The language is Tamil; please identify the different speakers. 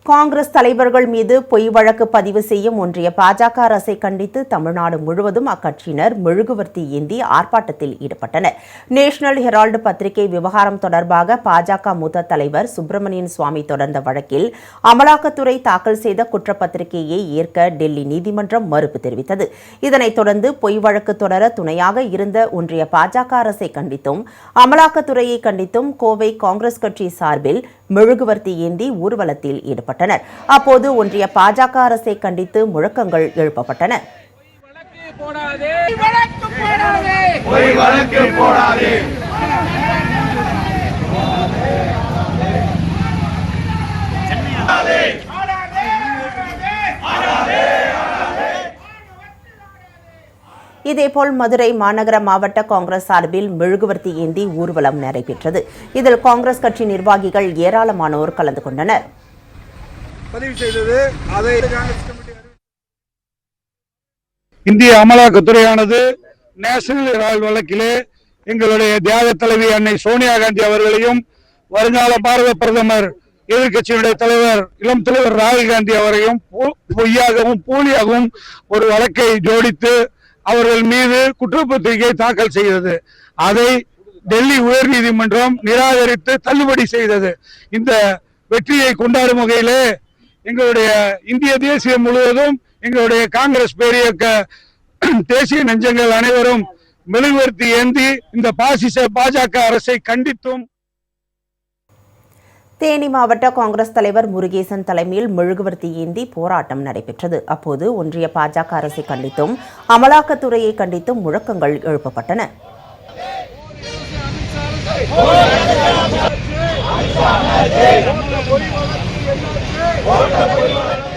Speaker 1: காங்கிரஸ் தலைவர்கள் மீது பொய் வழக்கு பதிவு செய்யும் ஒன்றிய பாஜக அரசை கண்டித்து தமிழ்நாடு முழுவதும் அக்கட்சியினர் மெழுகுவர்த்தி ஏந்தி ஆர்ப்பாட்டத்தில் ஈடுபட்டனர். நேஷனல் ஹெரால்டு பத்திரிகை விவகாரம் தொடர்பாக பாஜக மூத்த தலைவர் சுப்பிரமணியன் சுவாமி தொடர்ந்த வழக்கில் அமலாக்கத்துறை தாக்கல் செய்த குற்றப்பத்திரிகையை ஏற்க டெல்லி நீதிமன்றம் மறுப்பு தெரிவித்தது. இதனைத் தொடர்ந்து பொய் வழக்கு தொடர துணையாக இருந்த ஒன்றிய பாஜக அரசை கண்டித்தும் அமலாக்கத்துறையை கண்டித்தும் கோவை காங்கிரஸ் கட்சி சார்பில் மெழுகுவர்த்தி ஏந்தி ஊர்வலத்தில் ஈடுபட்டனர். அப்போது ஒன்றிய பாஜக அரசை கண்டித்து முழக்கங்கள் எழுப்பப்பட்டன. இதேபோல் மதுரை மாநகர மாவட்ட காங்கிரஸ் சார்பில் மெழுகுவர்த்தி ஏந்தி ஊர்வலம் நடைபெற்றது. இதில் காங்கிரஸ் கட்சி நிர்வாகிகள் ஏராளமானோர் கலந்து கொண்டனர்.
Speaker 2: இந்திய அமலாக்கத்துறையானது நேஷனல் ஹெரால்டு வழக்கிலே எங்களுடைய தியாக தலைவி அன்னை சோனியா காந்தி அவர்களையும் வருங்கால பாரத பிரதமர் எதிர்கட்சியினுடைய தலைவர் இளம் தலைவர் ராகுல் காந்தி அவரையும் பொய்யாகவும் போலியாகவும் ஒரு வழக்கை ஜோடித்து அவர்கள் மீது குற்றப்பத்திரிகை தாக்கல் செய்தது. அதை டெல்லி உயர்நீதிமன்றம் நிராகரித்து தள்ளுபடி செய்தது. இந்த வெற்றியை கொண்டாடும் வகையிலே எங்களுடைய இந்திய தேசியம் முழுவதும் எங்களுடைய காங்கிரஸ் பேரியக்க தேசிய நெஞ்சங்கள் அனைவரும் மெழுகுவர்த்தி ஏந்தி இந்த பாசிச பாஜக அரசை கண்டித்தும்.
Speaker 1: தேனி மாவட்ட காங்கிரஸ் தலைவர் முருகேசன் தலைமையில் மெழுகுவர்த்தி ஏந்தி போராட்டம் நடைபெற்றது. அப்போது ஒன்றிய பாஜக அரசை கண்டித்தும் அமலாக்கத்துறையை கண்டித்தும் முழக்கங்கள் எழுப்பப்பட்டன.
Speaker 3: Vota por